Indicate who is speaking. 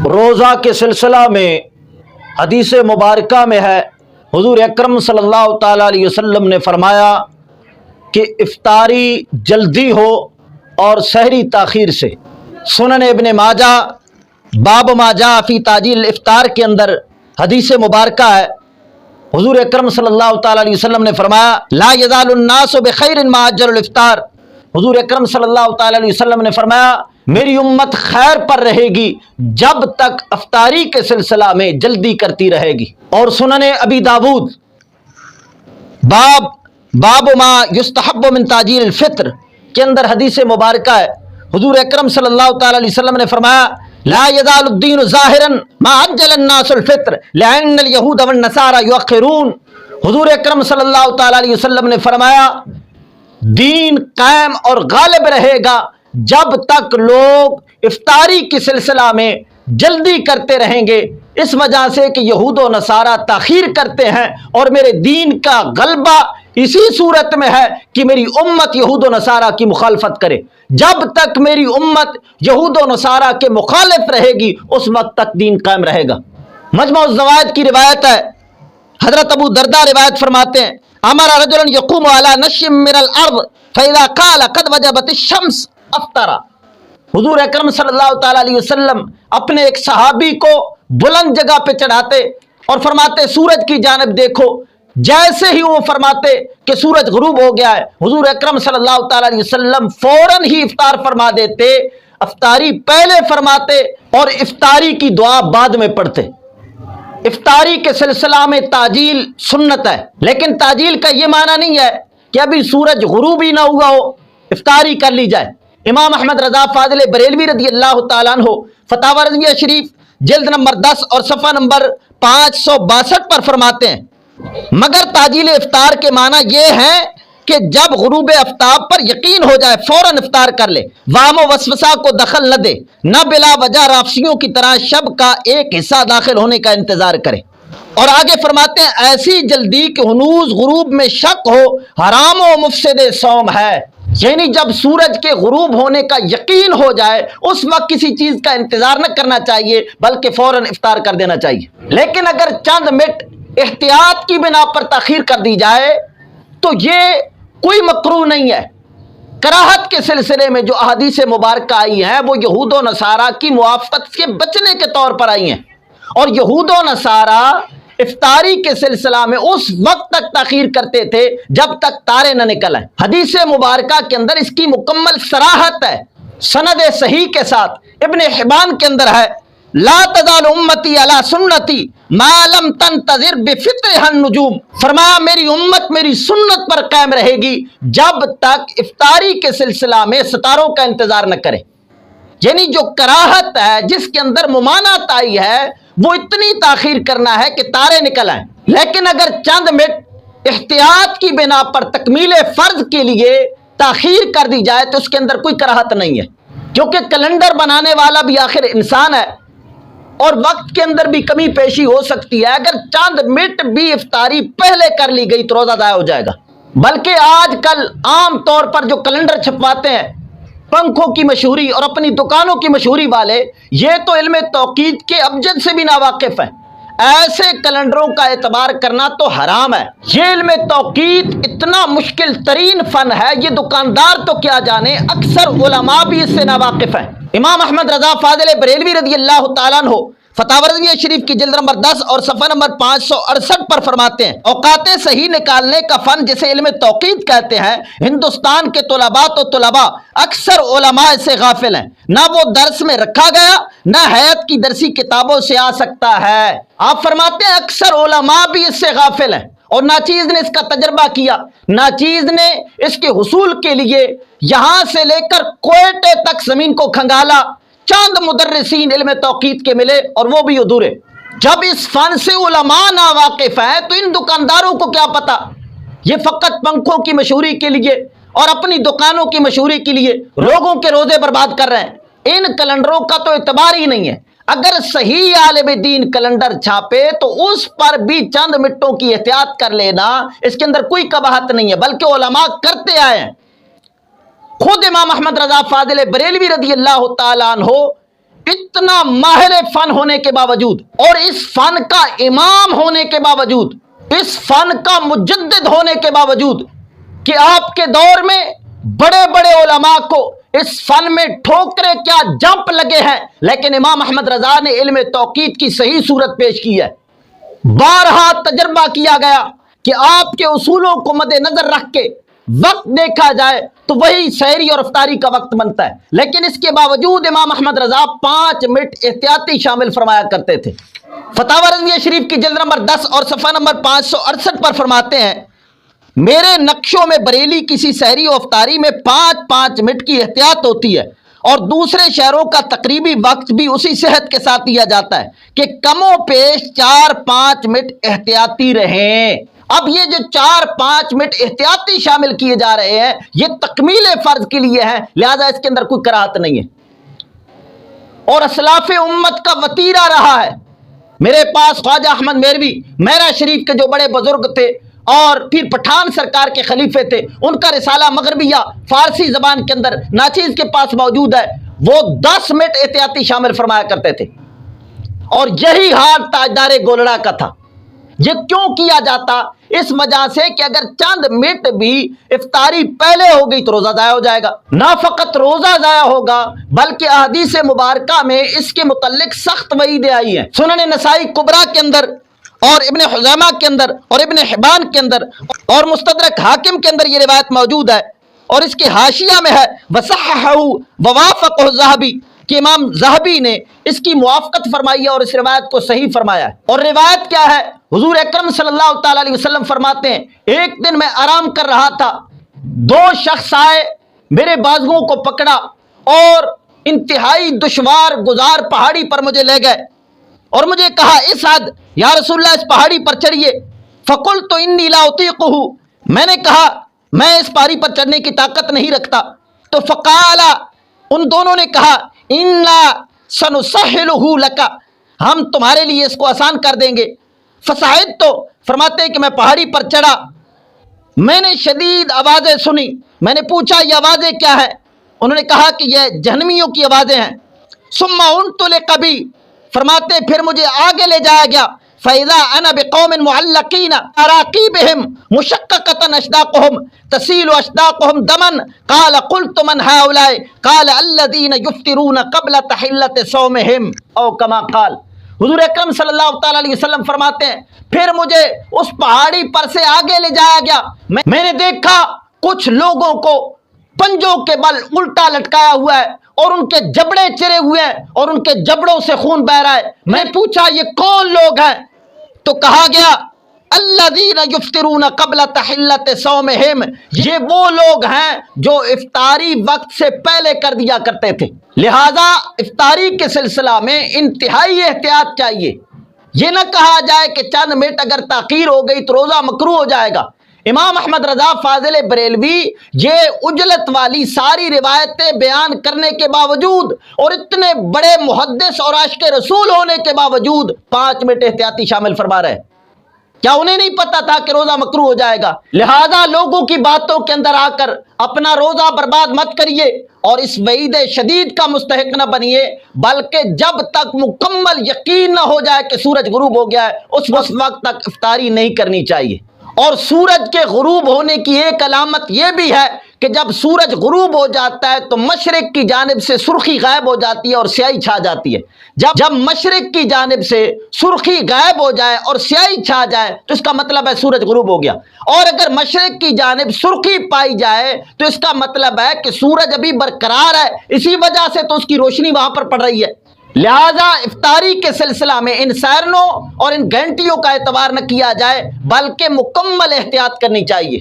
Speaker 1: روزہ کے سلسلہ میں حدیث مبارکہ میں ہے، حضور اکرم صلی اللہ تعالیٰ علیہ وسلم نے فرمایا کہ افطاری جلدی ہو اور سحری تاخیر سے۔ سنن ابن ماجہ باب ما جاء فی تعجیل الافطار کے اندر حدیث مبارکہ ہے، حضور اکرم صلی اللہ تعالیٰ علیہ وسلم نے فرمایا لا یزال الناس بخیر ما عجل الافطار۔ حضور اکرم صلی اللہ تعالیٰ علیہ وسلم نے فرمایا میری امت خیر پر رہے گی جب تک افطاری کے سلسلہ میں جلدی کرتی رہے گی۔ اور سنن ابی داود باب ما یستحب من تعجیل الفطر کے اندر حدیث مبارکہ ہے، حضور اکرم صلی اللہ تعالیٰ علیہ وسلم نے فرمایا لا یزال الدین ظاہرا ما عجل الناس الفطر لان اليہود والنصارى یؤخرون۔ حضور اکرم صلی اللہ تعالیٰ علیہ وسلم نے فرمایا دین قائم اور غالب رہے گا جب تک لوگ افطاری کے سلسلہ میں جلدی کرتے رہیں گے، اس وجہ سے کہ یہود و نصارہ تاخیر کرتے ہیں، اور میرے دین کا غلبہ اسی صورت میں ہے کہ میری امت یہود و نصارہ کی مخالفت کرے۔ جب تک میری امت یہود و نصارہ کے مخالف رہے گی اس وقت تک دین قائم رہے گا۔ مجمع الزوائد کی روایت ہے، حضرت ابو درداء روایت فرماتے ہیں امر رجل یقوم علی نشء من الارض فاذا قال قد وجبت الشمس افطر۔ حضور اکرم صلی اللہ تعالیٰ علیہ وسلم اپنے ایک صحابی کو بلند جگہ پہ چڑھاتے اور فرماتے سورج کی جانب دیکھو۔ جیسے ہی وہ فرماتے کہ سورج غروب ہو گیا ہے، حضور اکرم صلی اللہ تعالیٰ علیہ وسلم فوراً ہی افطار فرما دیتے، افطاری پہلے فرماتے اور افطاری کی دعا بعد میں پڑھتے۔ افطاری کے سلسلہ میں تعجیل سنت ہے، لیکن تعجیل کا یہ معنی نہیں ہے کہ ابھی سورج غروب ہی نہ ہوا ہو افطاری کر لی جائے۔ امام احمد رضا فاضل بریلوی رضی اللہ تعالیٰ عنہ فتاوی رضویہ شریف جلد نمبر 10 اور صفحہ نمبر 562 پر فرماتے ہیں مگر تعجیل افطار کے معنی یہ ہے کہ جب غروب آفتاب پر یقین ہو جائے فوراً افطار کر لے، وہم و وسوسہ کو دخل نہ دے، نہ بلا وجہ رافضیوں کی طرح شب کا ایک حصہ داخل ہونے کا انتظار کرے۔ اور آگے فرماتے ہیں ایسی جلدی کہ ہنوز غروب میں شک ہو حرام و مفسد صوم ہے، یعنی جب سورج کے غروب ہونے کا یقین ہو جائے اس وقت کسی چیز کا انتظار نہ کرنا چاہیے بلکہ فوراً افطار کر دینا چاہیے۔ لیکن اگر چند منٹ احتیاط کی بنا پر تاخیر کر دی جائے تو یہ کوئی مکروہ نہیں ہے۔ کراہت کے سلسلے میں جو احادیث مبارکہ آئی ہیں وہ یہود و نصارہ کی موافقت سے بچنے کے طور پر آئی ہیں، اور یہود و نصارہ افطاری کے سلسلہ میں اس وقت تک تاخیر کرتے تھے جب تک تارے نہ نکل آئیں۔ حدیث مبارکہ کے اندر اس کی مکمل صراحت ہے سند صحیح کے ساتھ، ابن حبان کے اندر ہے لا تزال امتی علی سنتی ما لم تنتظر بفطرها النجوم۔ فرمایا میری امت میری سنت پر قائم رہے گی جب تک افطاری کے سلسلہ میں ستاروں کا انتظار نہ کرے۔ یعنی جو کراہت ہے جس کے اندر ممانعت آئی ہے وہ اتنی تاخیر کرنا ہے کہ تارے نکل آئیں، لیکن اگر چند منٹ احتیاط کی بنا پر تکمیل فرض کے لیے تاخیر کر دی جائے تو اس کے اندر کوئی کراہت نہیں ہے، کیونکہ کیلنڈر بنانے والا بھی آخر انسان ہے اور وقت کے اندر بھی کمی پیشی ہو سکتی ہے۔ اگر چند منٹ بھی افطاری پہلے کر لی گئی تو روزہ ضائع ہو جائے گا۔ بلکہ آج کل عام طور پر جو کیلنڈر چھپواتے ہیں پنکھوں کی مشہوری اور اپنی دکانوں کی مشہوری والے، یہ تو علم توقیت کے ابجد سے بھی ناواقف ہیں۔ ایسے کیلنڈروں کا اعتبار کرنا تو حرام ہے۔ یہ علم توقیت اتنا مشکل ترین فن ہے، یہ دکاندار تو کیا جانے، اکثر علماء بھی اس سے ناواقف ہیں۔ امام احمد رضا فاضل بریلوی رضی اللہ تعالیٰ عنہ فتاوی رضویہ شریف کی جلد نمبر 10 اور صفحہ نمبر 568 پر فرماتے ہیں اوقات صحیح نکالنے کا فن جسے علم توقیت کہتے ہیں، ہندوستان کے طلباء اکثر علماء سے غافل ہیں، نہ وہ درس میں رکھا گیا نہ حیات کی درسی کتابوں سے آ سکتا ہے۔ آپ فرماتے ہیں اکثر علماء بھی اس سے غافل ہیں، اور ناچیز نے اس کا تجربہ کیا، ناچیز نے اس کے حصول کے لیے یہاں سے لے کر کوئٹے تک زمین کو کھنگالا، چند مدرسین علم توقیت کے ملے اور وہ بھی ادھورے۔ جب اس فن سے علماء ناواقف ہیں تو ان دکانداروں کو کیا پتا، یہ فقط پنکھوں کی مشہوری کے لیے اور اپنی دکانوں کی مشہوری کے لیے لوگوں کے روزے برباد کر رہے ہیں۔ ان کیلنڈروں کا تو اعتبار ہی نہیں ہے۔ اگر صحیح عالم دین کیلنڈر چھاپے تو اس پر بھی چند منٹوں کی احتیاط کر لینا، اس کے اندر کوئی قباحت نہیں ہے، بلکہ علماء کرتے آئے ہیں۔ خود امام احمد رضا فاضل بریلوی رضی اللہ تعالیٰ عنہ اتنا ماہر فن ہونے کے باوجود اور اس فن کا امام ہونے کے باوجود، اس فن کا مجدد ہونے کے باوجود کہ آپ کے دور میں بڑے بڑے علماء کو اس فن میں ٹھوکرے کیا جمپ لگے ہیں، لیکن امام احمد رضا نے علم توقید کی صحیح صورت پیش کی ہے۔ بارہا تجربہ کیا گیا کہ آپ کے اصولوں کو مد نظر رکھ کے وقت دیکھا جائے تو وہی سحری اور افطاری کا وقت بنتا ہے، لیکن اس کے باوجود امام احمد رضا 5 منٹ احتیاطی شامل فرمایا کرتے تھے۔ فتاوی رضویہ شریف کی جلد نمبر 10 اور صفحہ نمبر 568 پر فرماتے ہیں، میرے نقشوں میں بریلی کسی سحری و افطاری میں 5 منٹ کی احتیاط ہوتی ہے، اور دوسرے شہروں کا تقریبی وقت بھی اسی صحت کے ساتھ دیا جاتا ہے کہ کم و پیش 4-5 منٹ احتیاطی رہیں۔ اب یہ جو 4-5 منٹ احتیاطی شامل کیے جا رہے ہیں، یہ تکمیل فرض کے لیے ہیں، لہذا اس کے اندر کوئی کراہت نہیں ہے، اور اسلاف امت کا وتیرہ رہا ہے۔ میرے پاس خواجہ احمد میروی میرا شریف کے جو بڑے بزرگ تھے اور پھر پٹھان سرکار کے خلیفے تھے، ان کا رسالہ مغربیہ فارسی زبان کے اندر ناچیز کے پاس موجود ہے، وہ 10 منٹ احتیاطی شامل فرمایا کرتے تھے، اور یہی حال تاجدار گولڑا کا تھا۔ یہ کیوں کیا جاتا؟ اس وجہ سے کہ اگر چند منٹ بھی افطاری پہلے ہو گئی تو روزہ ضائع ہو جائے گا۔ نہ فقط روزہ ضائع ہوگا بلکہ احادیث مبارکہ میں اس کے متعلق سخت وعیدیں آئی ہیں۔ سنن نسائی کبریٰ کے اندر اور ابن خزیمہ کے اندر اور ابن حبان کے اندر اور مستدرک حاکم کے اندر یہ روایت موجود ہے، اور اس کے حاشیہ میں ہے وصححہ ووافقہ الذہبی کہ امام ذہبی نے اس کی موافقت فرمائی ہے اور اس روایت کو صحیح فرمایا ہے۔ اور روایت کیا ہے؟ حضور اکرم صلی اللہ تعالی علیہ وسلم فرماتے ہیں، ایک دن میں آرام کر رہا تھا، 2 شخص آئے، میرے بازوؤں کو پکڑا اور انتہائی دشوار گزار پہاڑی پر مجھے لے گئے، اور مجھے کہا اسعد یا رسول اللہ، اس پہاڑی پر چڑھیے۔ فقلت انی لا اطیقہ، میں نے کہا میں اس پہاڑی پر چڑھنے کی طاقت نہیں رکھتا۔ تو فقال، ان دونوں نے کہا انا سنسہلہ لک، ہم تمہارے لیے اس کو آسان کر دیں گے۔ فصعدت، فرماتے ہیں کہ میں پہاڑی پر چڑھا، میں نے شدید آوازیں سنی، میں نے پوچھا یہ آوازیں کیا ہیں؟ انہوں نے کہا کہ یہ جہنمیوں کی آوازیں ہیں۔ ثم انطلق بی، فرماتے ہیں پھر مجھے آگے لے جایا گیا، فَإِذَا أَنَا بِقَوْمٍ مُعَلَّقِينَ عَرَاقِيبِهِمْ مُشَقَّقَةً أَشْدَاقُهُمْ تَسِيلُ أَشْدَاقُهُمْ دَمًا، قَالَ قُلْتُ مَنْ هَؤُلَاءِ؟ قَالَ الَّذِينَ يُفْطِرُونَ قَبْلَ تَحِلَّةِ صَوْمِهِمْ او کما قال۔ حضور اکرم صلی اللہ تعالی علیہ وسلم فرماتے ہیں پھر مجھے اس پہاڑی پر سے آگے لے جایا گیا، میں نے دیکھا کچھ لوگوں کو پنجوں کے بل الٹا لٹکایا ہوا ہے، اور ان کے جبڑے چرے ہوئے ہیں، اور ان کے جبڑوں سے خون بہ رہا ہے۔ میں پوچھا یہ کون لوگ ہیں؟ تو کہا گیا الذین یفطرون قبل تحلۃ صومہم، یہ وہ لوگ ہیں جو افطاری وقت سے پہلے کر دیا کرتے تھے، لہذا افطاری کے سلسلہ میں انتہائی احتیاط چاہیے۔ یہ نہ کہا جائے کہ چند منٹ اگر تاخیر ہو گئی تو روزہ مکروہ ہو جائے گا۔ امام احمد رضا فاضل بریلوی یہ اجلت والی ساری روایتیں بیان کرنے کے باوجود اور اتنے بڑے محدث اور عاشق رسول ہونے کے باوجود 5 منٹ احتیاطی شامل فرما رہے ہیں۔ کیا انہیں نہیں پتا تھا کہ روزہ مکروہ ہو جائے گا؟ لہذا لوگوں کی باتوں کے اندر آ کر اپنا روزہ برباد مت کریے اور اس وعید شدید کا مستحق نہ بنیے، بلکہ جب تک مکمل یقین نہ ہو جائے کہ سورج غروب ہو گیا ہے اس وقت تک افطاری نہیں کرنی چاہیے۔ اور سورج کے غروب ہونے کی ایک علامت یہ بھی ہے کہ جب سورج غروب ہو جاتا ہے تو مشرق کی جانب سے سرخی غائب ہو جاتی ہے اور سیاہی چھا جاتی ہے۔ جب مشرق کی جانب سے سرخی غائب ہو جائے اور سیاہی چھا جائے تو اس کا مطلب ہے سورج غروب ہو گیا، اور اگر مشرق کی جانب سرخی پائی جائے تو اس کا مطلب ہے کہ سورج ابھی برقرار ہے، اسی وجہ سے تو اس کی روشنی وہاں پر پڑ رہی ہے۔ لہذا افطاری کے سلسلہ میں ان سائرنوں اور ان گھنٹیوں کا اعتبار نہ کیا جائے بلکہ مکمل احتیاط کرنی چاہیے۔